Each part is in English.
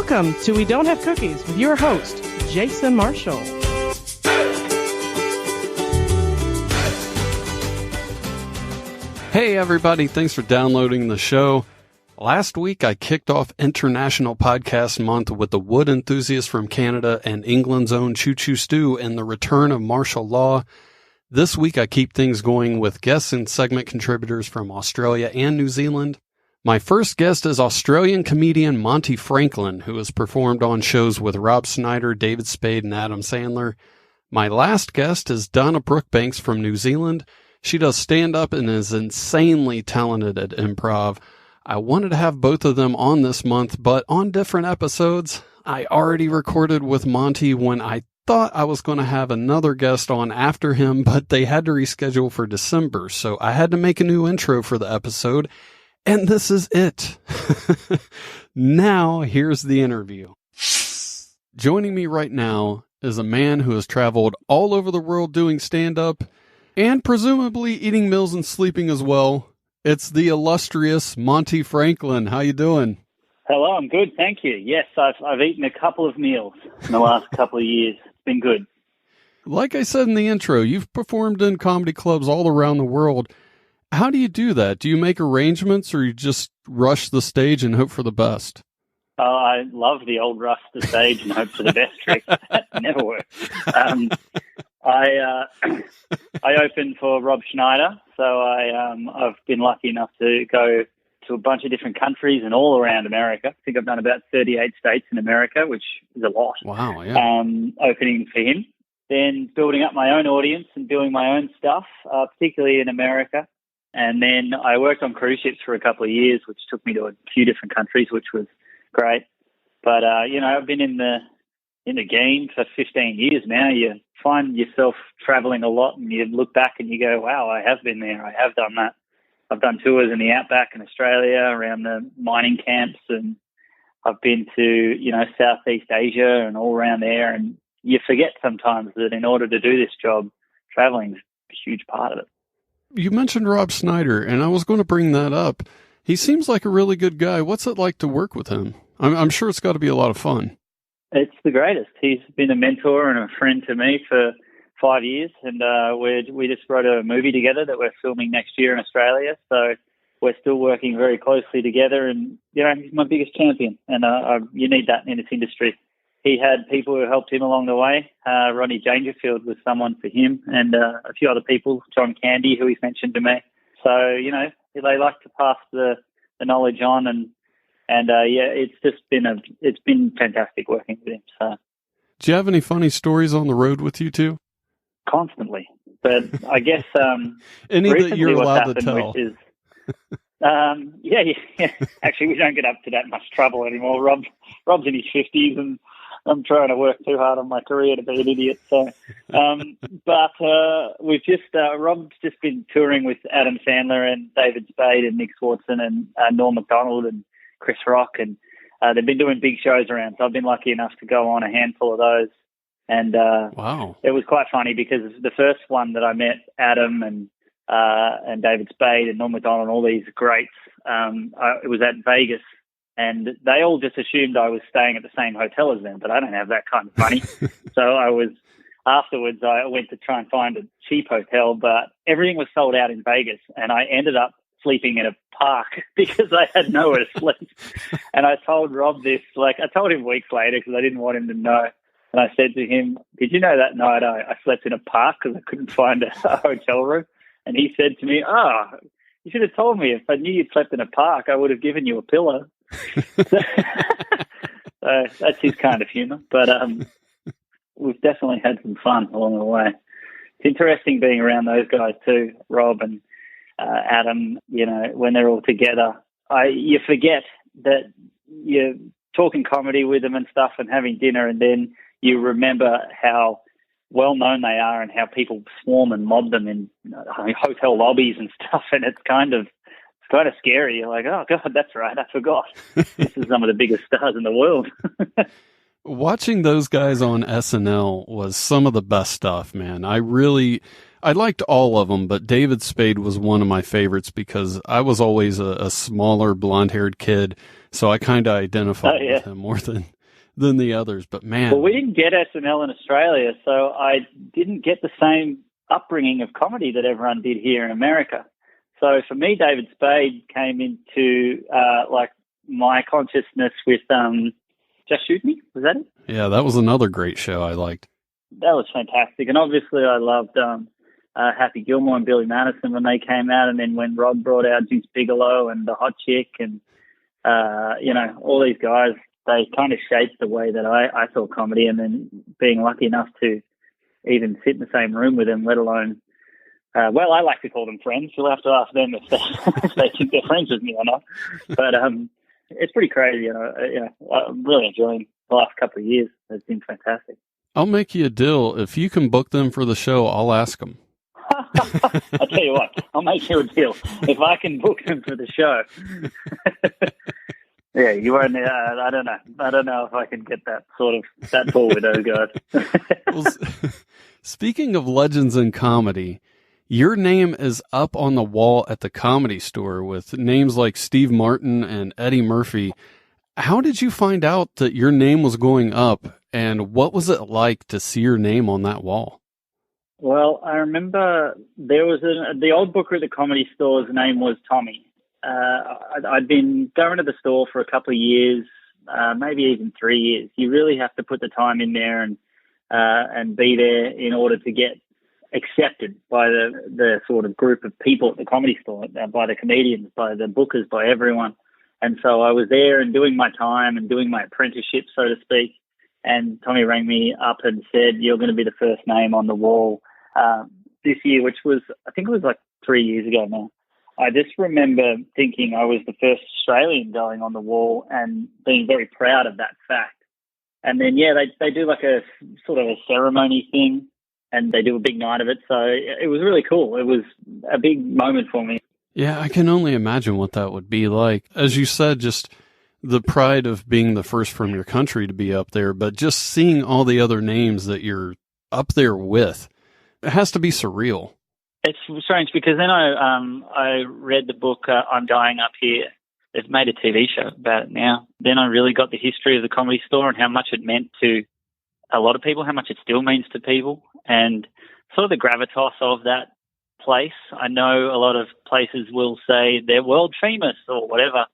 Welcome to We Don't Have Cookies with your host, Jason Marshall. Hey everybody, thanks for downloading the show. Last week I kicked off International Podcast Month with the wood enthusiast from Canada and England's own Choo Choo Stew and the return of martial law. This week I keep things going with guests and segment contributors from Australia and New Zealand. My first guest is Australian comedian Monty Franklin, who has performed on shows with Rob Schneider, David Spade, and Adam Sandler. My last guest is Donna Brookbanks from New Zealand. She does stand-up and is insanely talented at improv. I wanted to have both of them on this month, but on different episodes. I already recorded with Monty when I thought I was going to have another guest on after him, but they had to reschedule for December, so I had to make a new intro for the episode. And this is it. Now, here's the interview. Joining me right now is a man who has traveled all over the world doing stand-up and presumably eating meals and sleeping as well. It's the illustrious Monty Franklin. How you doing? Hello, I'm good, thank you. Yes, I've eaten a couple of meals in the last couple of years. It's been good. Like I said in the intro, you've performed in comedy clubs all around the world. How do you do that? Do you make arrangements or you just rush the stage and hope for the best? I love the old rush the stage and hope for the best trick. That never works. I opened for Rob Schneider, so I've been lucky enough to go to a bunch of different countries and all around America. I think I've done about 38 states in America, which is a lot. Wow, yeah. Opening for him. Then building up my own audience and doing my own stuff, particularly in America. And then I worked on cruise ships for a couple of years, which took me to a few different countries, which was great. But, I've been in the game for 15 years now. You find yourself traveling a lot and you look back and you go, wow, I have been there. I have done that. I've done tours in the outback in Australia around the mining camps, and I've been to, Southeast Asia and all around there. And you forget sometimes that in order to do this job, traveling is a huge part of it. You mentioned Rob Schneider, and I was going to bring that up. He seems like a really good guy. What's it like to work with him? I'm sure it's got to be a lot of fun. It's the greatest. He's been a mentor and a friend to me for 5 years, and we just wrote a movie together that we're filming next year in Australia. So we're still working very closely together, and he's my biggest champion, and you need that in this industry. He had people who helped him along the way. Ronnie Dangerfield was someone for him, and a few other people, John Candy, who he's mentioned to me. So, they like to pass the knowledge on, and it's been fantastic working with him. So, do you have any funny stories on the road with you two? Constantly, but I guess any that you're allowed to tell. Which is, yeah. Actually, we don't get up to that much trouble anymore. Rob's in his 50s, and I'm trying to work too hard on my career to be an idiot. So, but we've just Rob's just been touring with Adam Sandler and David Spade and Nick Swartzen and Norm Macdonald and Chris Rock, and they've been doing big shows around. So I've been lucky enough to go on a handful of those. And wow, it was quite funny because the first one that I met Adam and David Spade and Norm Macdonald and all these greats, it was at Vegas. And they all just assumed I was staying at the same hotel as them, but I don't have that kind of money. So afterwards, I went to try and find a cheap hotel, but everything was sold out in Vegas. And I ended up sleeping in a park because I had nowhere to sleep. And I told Rob this, I told him weeks later because I didn't want him to know. And I said to him, did you know that night I slept in a park because I couldn't find a hotel room? And he said to me, you should have told me. If I knew you'd slept in a park, I would have given you a pillow. So that's his kind of humor, but we've definitely had some fun along the way. It's interesting being around those guys too, Rob and Adam. When they're all together, you forget that you're talking comedy with them and stuff and having dinner, and then you remember how well known they are and how people swarm and mob them in hotel lobbies and stuff, and it's kind of scary. You're like, oh, God, that's right. I forgot. This is some of the biggest stars in the world. Watching those guys on SNL was some of the best stuff, man. I I liked all of them, but David Spade was one of my favorites because I was always a smaller blonde-haired kid, so I kind of identified with him more than the others. But man, well, we didn't get SNL in Australia, so I didn't get the same upbringing of comedy that everyone did here in America. So for me, David Spade came into like my consciousness with Just Shoot Me. Was that it? Yeah, that was another great show I liked. That was fantastic. And obviously I loved Happy Gilmore and Billy Madison when they came out. And then when Rob brought out Juice Bigelow and The Hot Chick and, all these guys, they kind of shaped the way that I saw comedy. And then being lucky enough to even sit in the same room with them, let alone, I like to call them friends. You'll have to ask them if they think they're friends with me or not. But it's pretty crazy. I'm really enjoying the last couple of years. It's been fantastic. I'll make you a deal. If you can book them for the show, I'll ask them. I'll tell you what, I'll make you a deal. If I can book them for the show. Yeah, you won't. I don't know. I don't know if I can get that ball with those guys. Well, speaking of legends in comedy, your name is up on the wall at the Comedy Store with names like Steve Martin and Eddie Murphy. How did you find out that your name was going up, and what was it like to see your name on that wall? Well, I remember there was the old booker at the Comedy Store's name was Tommy. I'd been going to the store for a couple of years, maybe even 3 years. You really have to put the time in there and be there in order to get accepted by the sort of group of people at the Comedy Store, by the comedians, by the bookers, by everyone. And so I was there and doing my time and doing my apprenticeship, so to speak. And Tommy rang me up and said, "You're going to be the first name on the wall this year," which was, I think it was like 3 years ago now. I just remember thinking I was the first Australian going on the wall and being very proud of that fact. And then, they do like a sort of a ceremony thing and they do a big night of it. So it was really cool. It was a big moment for me. Yeah, I can only imagine what that would be like. As you said, just the pride of being the first from your country to be up there, but just seeing all the other names that you're up there with, it has to be surreal. It's strange because then I read the book, I'm Dying Up Here. They've made a TV show about it now. Then I really got the history of the Comedy Store and how much it meant to a lot of people, how much it still means to people, and sort of the gravitas of that place. I know a lot of places will say they're world famous or whatever,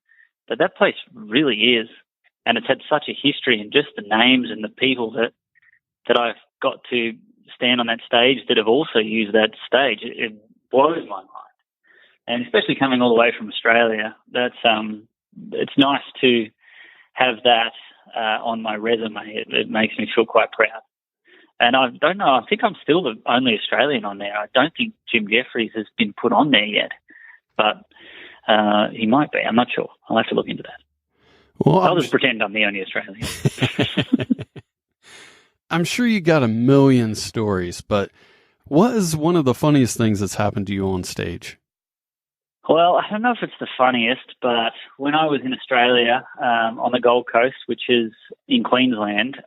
but that place really is. And it's had such a history and just the names and the people that I've got to stand on that stage that have also used that stage. It blows my mind. And especially coming all the way from Australia, that's it's nice to have that on my resume. It makes me feel quite proud. And I don't know, I think I'm still the only Australian on there. I don't think Jim Jeffries has been put on there yet, but he might be. I'm not sure. I'll have to look into that. Well, I'll just pretend I'm the only Australian. I'm sure you got a million stories, but what is one of the funniest things that's happened to you on stage? Well, I don't know if it's the funniest, but when I was in Australia on the Gold Coast, which is in Queensland,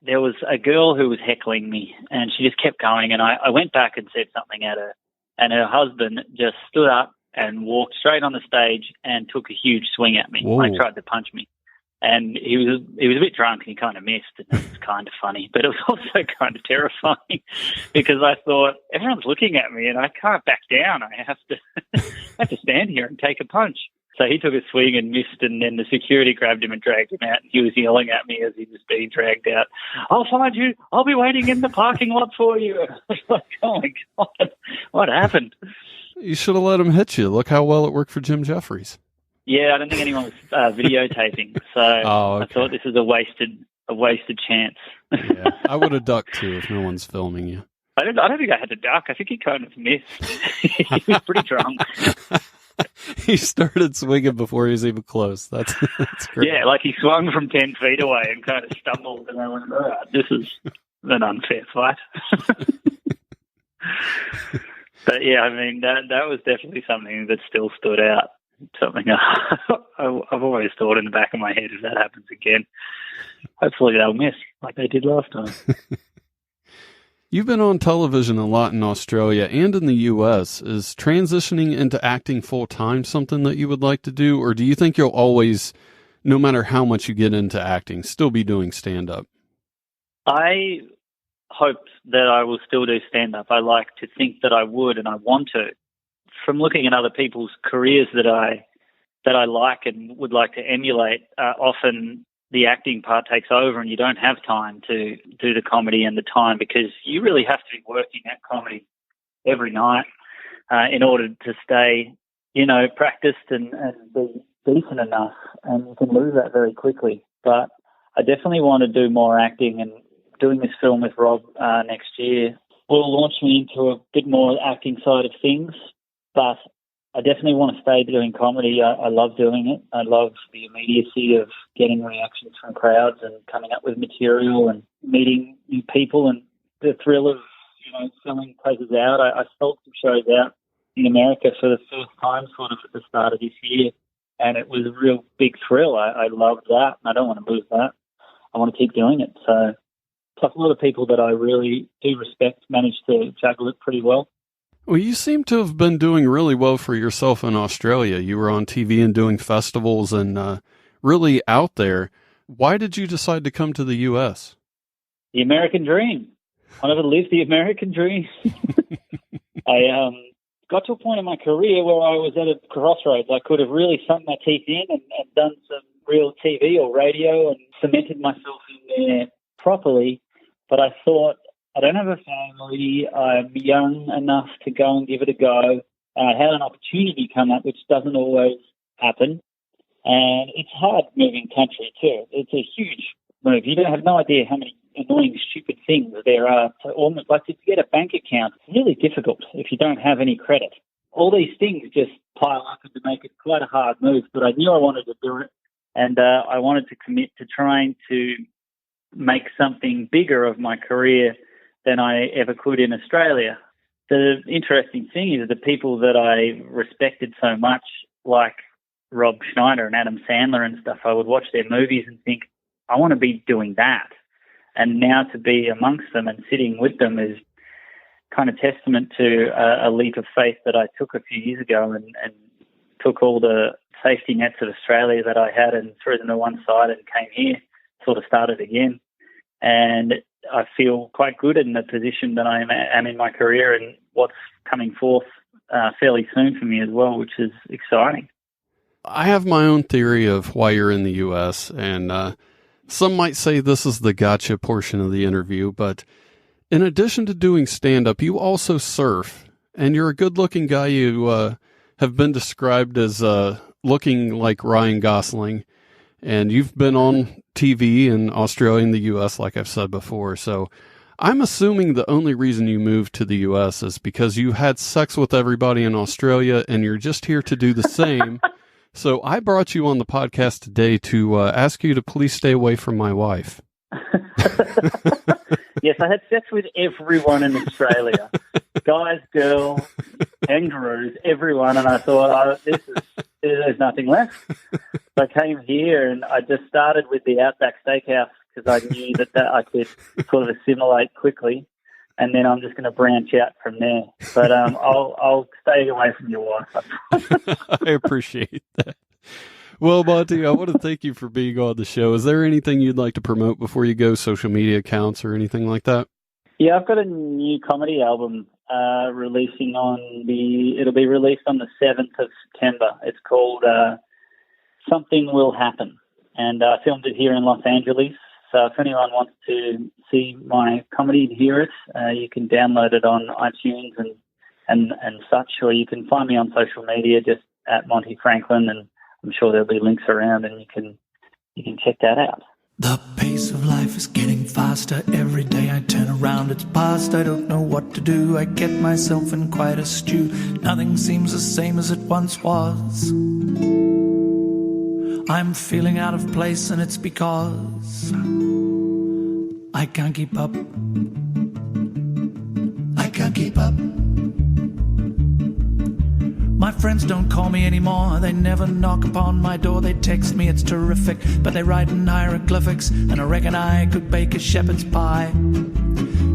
there was a girl who was heckling me, and she just kept going, and I went back and said something at her, and her husband just stood up and walked straight on the stage and took a huge swing at me. Whoa. Like, tried to punch me. And he was a bit drunk and he kind of missed, and it was kind of funny, but it was also kind of terrifying because I thought, everyone's looking at me and I can't back down. I have to stand here and take a punch. So he took a swing and missed, and then the security grabbed him and dragged him out. And he was yelling at me as he was being dragged out, "I'll find you. I'll be waiting in the parking lot for you." I was like, oh my God, what happened? You should have let him hit you. Look how well it worked for Jim Jeffries. Yeah, I don't think anyone was videotaping, so okay. I thought this was a wasted chance. Yeah, I would have ducked too if no one's filming you. I don't think I had to duck. I think he kind of missed. He was pretty drunk. He started swinging before he was even close. That's great. Yeah, like he swung from 10 feet away and kind of stumbled, and I went, "Oh, this is an unfair fight." But yeah, I mean, that was definitely something that still stood out. Something I've always thought in the back of my head, if that happens again, hopefully they'll miss like they did last time. You've been on television a lot in Australia and in the U.S. Is transitioning into acting full-time something that you would like to do, or do you think you'll always, no matter how much you get into acting, still be doing stand-up? I hope that I will still do stand-up. I like to think that I would, and I want to. From looking at other people's careers that I like and would like to emulate, often the acting part takes over and you don't have time to do the comedy and the time, because you really have to be working at comedy every night in order to stay, practiced and be decent enough. And you can lose that very quickly. But I definitely want to do more acting, and doing this film with Rob next year will launch me into a bit more acting side of things. But I definitely want to stay doing comedy. I love doing it. I love the immediacy of getting reactions from crowds and coming up with material and meeting new people, and the thrill of, selling places out. I sold some shows out in America for the first time sort of at the start of this year, and it was a real big thrill. I loved that, and I don't want to lose that. I want to keep doing it. So, plus a lot of people that I really do respect managed to juggle it pretty well. Well, you seem to have been doing really well for yourself in Australia. You were on TV and doing festivals and really out there. Why did you decide to come to the U.S.? The American dream. I never lived the American dream. I got to a point in my career where I was at a crossroads. I could have really sunk my teeth in and done some real TV or radio and cemented myself in there properly. But I thought, I don't have a family, I'm young enough to go and give it a go. And I had an opportunity come up, which doesn't always happen. And it's hard moving country too. It's a huge move. You don't have no idea how many annoying, stupid things there are. So almost like to get a bank account, it's really difficult if you don't have any credit. All these things just pile up to make it quite a hard move. But I knew I wanted to do it, and I wanted to commit to trying to make something bigger of my career than I ever could in Australia. The interesting thing is the people that I respected so much, like Rob Schneider and Adam Sandler and stuff, I would watch their movies and think, I want to be doing that. And now to be amongst them and sitting with them is kind of testament to a leap of faith that I took a few years ago and took all the safety nets of Australia that I had and threw them to one side and came here, sort of started again. And I feel quite good in the position that I am in my career and what's coming forth fairly soon for me as well, which is exciting. I have my own theory of why you're in the U.S., and some might say this is the gotcha portion of the interview, but in addition to doing stand-up, you also surf, and you're a good-looking guy. You have been described as looking like Ryan Gosling, and you've been on TV in Australia and the U.S., like I've said before. So I'm assuming the only reason you moved to the U.S. is because you had sex with everybody in Australia and you're just here to do the same. So I brought you on the podcast today to ask you to please stay away from my wife. Yes, I had sex with everyone in Australia. Guys, girls, kangaroos, everyone. And I thought, there's nothing left. So I came here and I just started with the Outback Steakhouse because I knew that I could sort of assimilate quickly. And then I'm just going to branch out from there. But I'll stay away from your wife. I appreciate that. Well, Monty, I want to thank you for being on the show. Is there anything you'd like to promote before you go, social media accounts or anything like that? Yeah, I've got a new comedy album it'll be released on the 7th of September. It's called Something Will Happen. And I filmed it here in Los Angeles. So if anyone wants to see my comedy and hear it, you can download it on iTunes and such, or you can find me on social media just at Monty Franklin, and I'm sure there'll be links around and you can check that out. The pace of life is getting faster. Every day I turn around, it's past. I don't know what to do. I get myself in quite a stew. Nothing seems the same as it once was. I'm feeling out of place, and it's because I can't keep up. I can't keep up. My friends don't call me anymore. They never knock upon my door. They text me, it's terrific, but they write in hieroglyphics, and I reckon I could bake a shepherd's pie.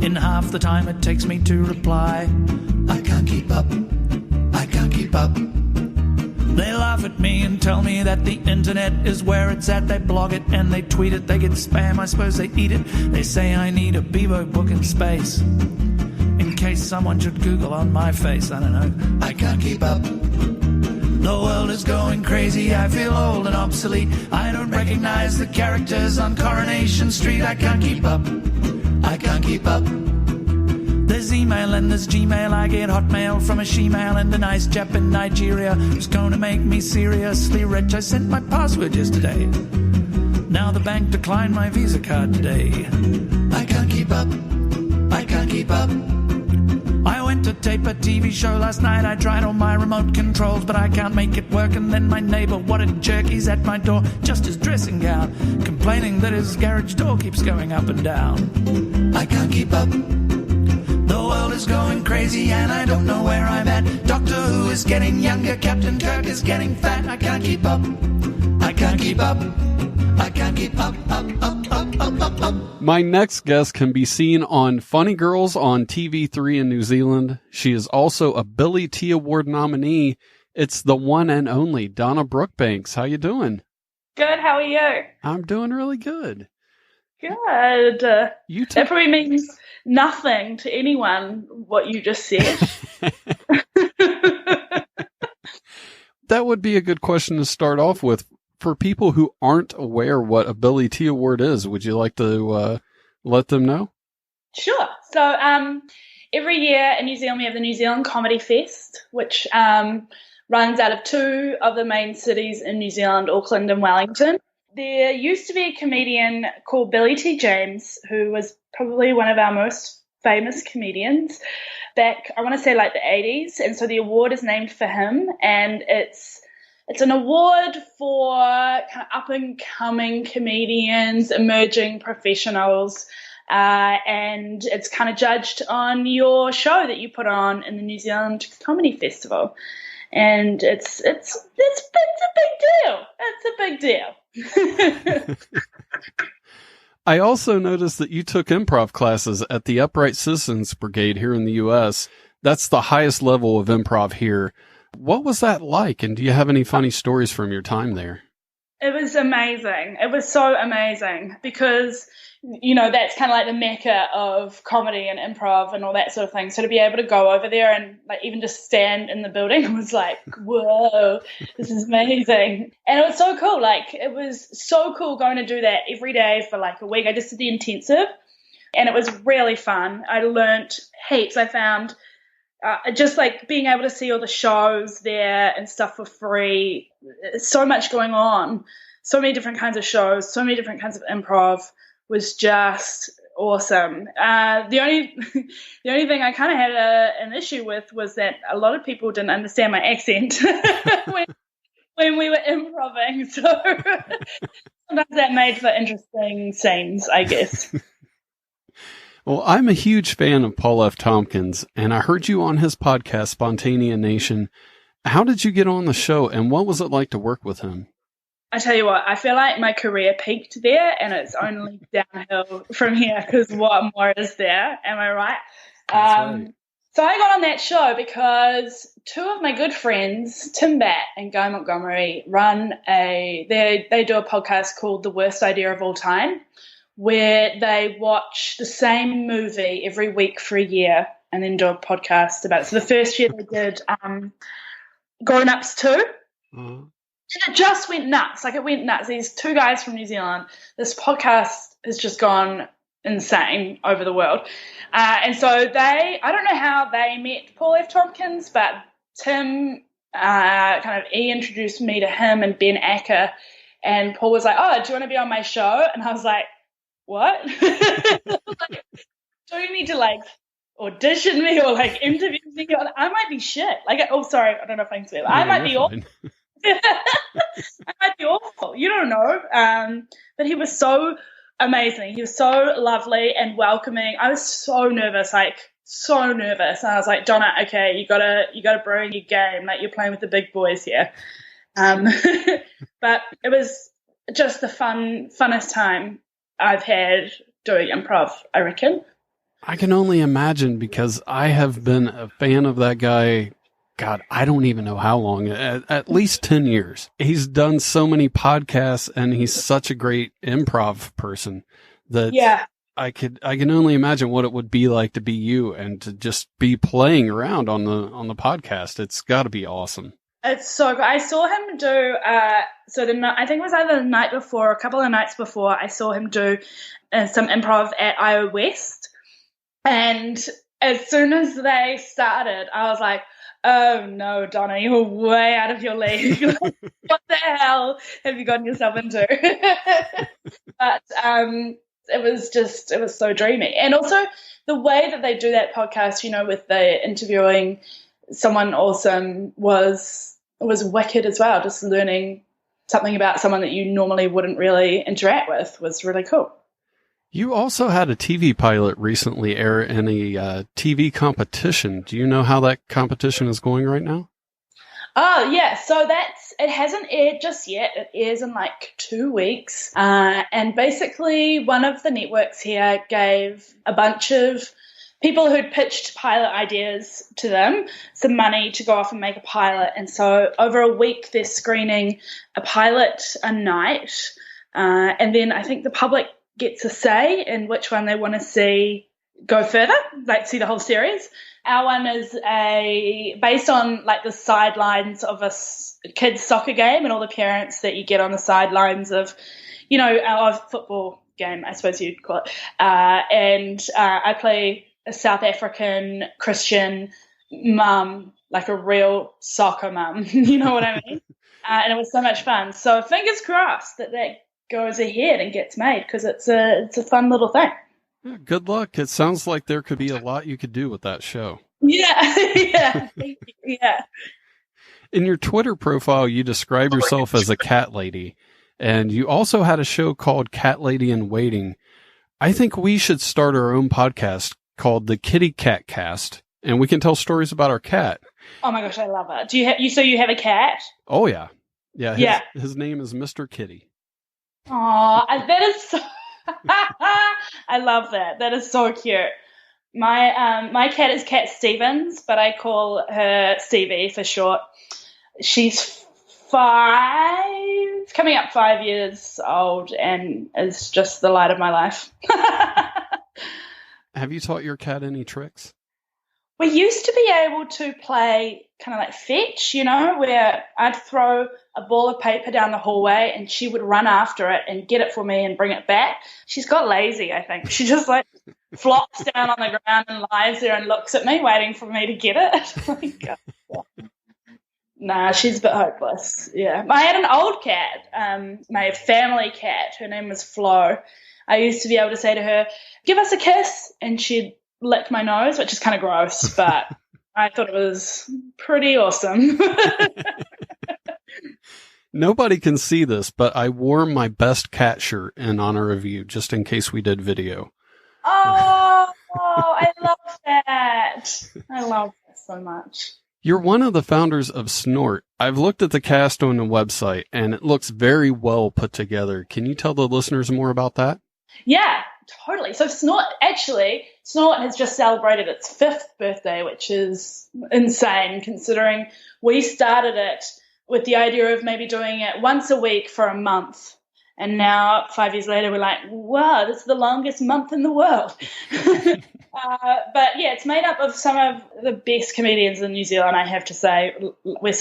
In in half the time it takes me to reply. I can't keep up. I can't keep up. They laugh at me and tell me that the internet is where it's at. They blog it and they tweet it. They get spam, I suppose they eat it. They say I need a Bebo book in space, in case someone should Google on my face. I don't know. I can't keep up. The world is going crazy. I feel old and obsolete. I don't recognize the characters on Coronation Street. I can't keep up. I can't keep up. There's email and there's Gmail. I get hotmail from a she-mail and a nice chap in Nigeria who's going to make me seriously rich. I sent my password yesterday. Now the bank declined my Visa card today. I can't keep up. I can't keep up. I went to tape a TV show last night. I tried all my remote controls, but I can't make it work. And then my neighbor, what a jerk, he's at my door, just his dressing gown, complaining that his garage door keeps going up and down. I can't keep up. The world is going crazy and I don't know where I'm at. Doctor Who is getting younger, Captain Kirk is getting fat. I can't keep up. I can't keep up. I can't keep up. My next guest can be seen on Funny Girls on TV3 in New Zealand. She is also a Billy T Award nominee. It's the one and only Donna Brookbanks. How you doing? Good. How are you? I'm doing really good. Good. That probably means nothing to anyone, what you just said. That would be a good question to start off with. For people who aren't aware what a Billy T Award is, would you like to let them know? Sure. So every year in New Zealand, we have the New Zealand Comedy Fest, which runs out of two of the main cities in New Zealand, Auckland and Wellington. There used to be a comedian called Billy T. James, who was probably one of our most famous comedians back, I want to say, like the 80s. And so the award is named for him, and it's an award for kind of up-and-coming comedians, emerging professionals, and it's kind of judged on your show that you put on in the New Zealand Comedy Festival. And it's a big deal. It's a big deal. I also noticed that you took improv classes at the Upright Citizens Brigade here in the U.S. That's the highest level of improv here. What was that like? And do you have any funny stories from your time there? It was amazing. It was so amazing because, you know, that's kind of like the mecca of comedy and improv and all that sort of thing. So to be able to go over there and like even just stand in the building was like, whoa, this is amazing. And it was so cool. Like, it was so cool going to do that every day for like a week. I just did the intensive and it was really fun. I learned heaps. I found just like being able to see all the shows there and stuff for free. So much going on, so many different kinds of shows, so many different kinds of improv was just awesome. The only thing I kind of had an issue with was that a lot of people didn't understand my accent when we were improvising. So sometimes that made for interesting scenes, I guess. Well, I'm a huge fan of Paul F. Tompkins, and I heard you on his podcast, Spontanea Nation. How did you get on the show, and what was it like to work with him? I tell you what, I feel like my career peaked there, and it's only downhill from here because what more is there? Am I right? Right. So I got on that show because two of my good friends, Tim Batt and Guy Montgomery, they do a podcast called The Worst Idea of All Time, where they watch the same movie every week for a year and then do a podcast about it. So the first year they did Grown Ups 2. Mm-hmm. And it just went nuts. Like, it went nuts. These two guys from New Zealand, this podcast has just gone insane over the world. And so I don't know how they met Paul F. Tompkins, but Tim he introduced me to him and Ben Acker. And Paul was like, oh, do you want to be on my show? And I was like, what? Like, do you need to like audition me or like interview me? I might be shit. Like, oh, sorry, I don't know if I can swear. I might be awful. I might be awful. You don't know. But he was so amazing. He was so lovely and welcoming. I was so nervous. And I was like, Donna, okay, you gotta bring your game. Like, you're playing with the big boys here. But it was just the funnest time I've had doing improv, I reckon. I can only imagine, because I have been a fan of that guy. God, I don't even know how long, at least 10 years. He's done so many podcasts, and he's such a great improv person that I can only imagine what it would be like to be you and to just be playing around on the podcast. It's got to be awesome. It's so good. I saw him do, I think it was either the night before or a couple of nights before, I saw him do some improv at IO West. And as soon as they started, I was like, oh no, Donna, you're way out of your league. What the hell have you gotten yourself into? But it was so dreamy. And also the way that they do that podcast, you know, with the interviewing someone awesome was wicked as well. Just learning something about someone that you normally wouldn't really interact with was really cool. You also had a TV pilot recently air in a TV competition. Do you know how that competition is going right now? Oh, yeah. So it hasn't aired just yet. It airs in like 2 weeks. And basically one of the networks here gave a bunch of people who'd pitched pilot ideas to them some money to go off and make a pilot. And so over a week, they're screening a pilot a night. And then I think the public gets a say in which one they want to see go further, like see the whole series. Our one is based on like the sidelines of a kid's soccer game and all the parents that you get on the sidelines of, you know, our football game, I suppose you'd call it. And I play a South African Christian mum, like a real soccer mum, you know what I mean? And it was so much fun. So fingers crossed that goes ahead and gets made, because it's a fun little thing. Yeah, good luck. It sounds like there could be a lot you could do with that show. Yeah, yeah, thank you. Yeah. In your Twitter profile, you describe yourself as a cat lady, and you also had a show called Cat Lady in Waiting. I think we should start our own podcast called the Kitty Cat Cast, and we can tell stories about our cat. Oh my gosh, I love it. So you have a cat? Oh yeah. Yeah. Yeah. His name is Mr. Kitty. Oh, that is so I love that. That is so cute. My cat is Cat Stevens, but I call her Stevie for short. She's 5, coming up 5 years old, and is just the light of my life. Have you taught your cat any tricks? We used to be able to play kind of like fetch, you know, where I'd throw a ball of paper down the hallway and she would run after it and get it for me and bring it back. She's got lazy, I think. She just like flops down on the ground and lies there and looks at me waiting for me to get it. Nah, she's a bit hopeless. Yeah. I had an old cat, my family cat. Her name was Flo. I used to be able to say to her, give us a kiss, and she'd lick my nose, which is kind of gross, but I thought it was pretty awesome. Nobody can see this, but I wore my best cat shirt in honor of you, just in case we did video. Oh, I love that. I love that so much. You're one of the founders of Snort. I've looked at the cast on the website, and it looks very well put together. Can you tell the listeners more about that? Yeah, totally. So Snort has just celebrated its 5th birthday, which is insane considering we started it with the idea of maybe doing it once a week for a month. And now 5 years later, we're like, wow, this is the longest month in the world. But yeah, it's made up of some of the best comedians in New Zealand, I have to say.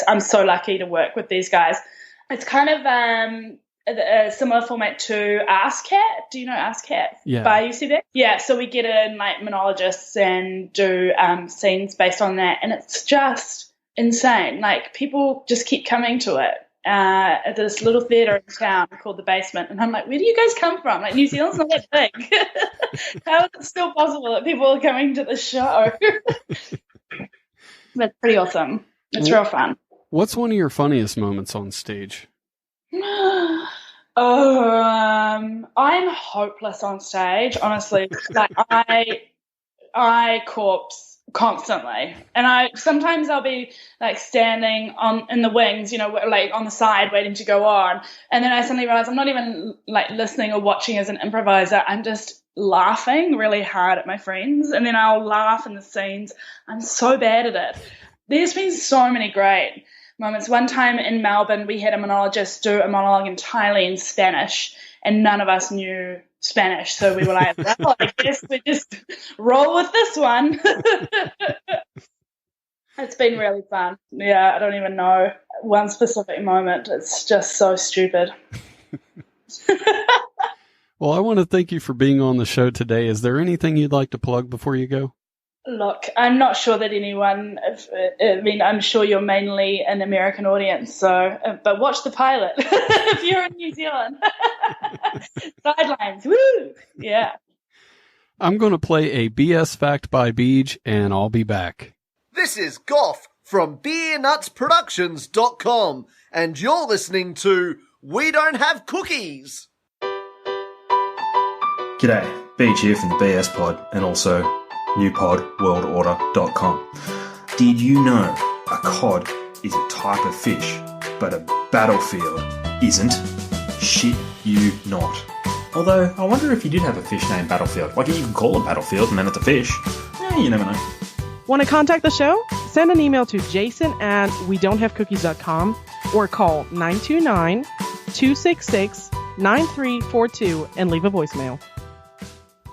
I'm so lucky to work with these guys. It's kind of a similar format to Ask Cat. Do you know Ask Cat? Yeah. By UCB? Yeah, so we get in like monologists and do scenes based on that, and it's just insane. Like, people just keep coming to it. At this little theatre in town called The Basement, and I'm like, where do you guys come from? Like, New Zealand's not that big. How is it still possible that people are coming to the show? That's pretty awesome. It's real fun. What's one of your funniest moments on stage? I'm hopeless on stage, honestly. Like, I corpse constantly. And sometimes I'll be like standing in the wings, like on the side waiting to go on. And then I suddenly realize I'm not even like listening or watching as an improviser. I'm just laughing really hard at my friends. And then I'll laugh in the scenes. I'm so bad at it. There's been so many great moments. One time in Melbourne, we had a monologist do a monologue entirely in Spanish, and none of us knew Spanish. So we were like, well, I guess we just roll with this one. It's been really fun. Yeah, I don't even know one specific moment. It's just so stupid. Well, I want to thank you for being on the show today. Is there anything you'd like to plug before you go? Look, I'm not sure that anyone, I'm sure you're mainly an American audience, but watch the pilot if you're in New Zealand. Sidelines, woo! Yeah. I'm going to play a BS fact by Beej, and I'll be back. This is Goff from BeerNutsProductions.com, and you're listening to We Don't Have Cookies. G'day, Beej here from the BS Pod, and also newpodworldorder.com. Did you know a cod is a type of fish, but a battlefield isn't? Shit you not. Although, I wonder if you did have a fish named Battlefield. Like, you can call it Battlefield and then it's a fish. You never know. Want to contact the show? Send an email to jason@wedon'thavecookies.com or call 929-266-9342 and leave a voicemail.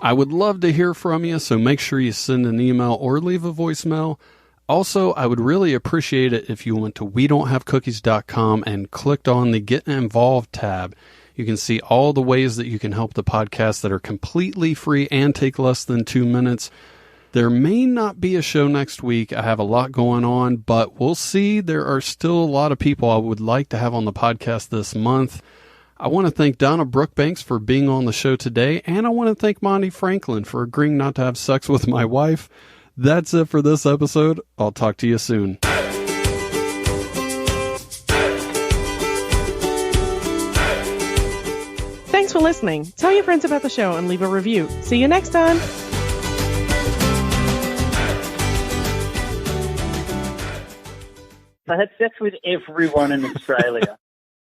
I would love to hear from you, so make sure you send an email or leave a voicemail. Also, I would really appreciate it if you went to wedon'thavecookies.com and clicked on the Get Involved tab. You can see all the ways that you can help the podcast that are completely free and take less than 2 minutes. There may not be a show next week. I have a lot going on, but we'll see. There are still a lot of people I would like to have on the podcast this month. I want to thank Donna Brookbanks for being on the show today, and I want to thank Monty Franklin for agreeing not to have sex with my wife. That's it for this episode. I'll talk to you soon. Thanks for listening. Tell your friends about the show and leave a review. See you next time. I had sex with everyone in Australia.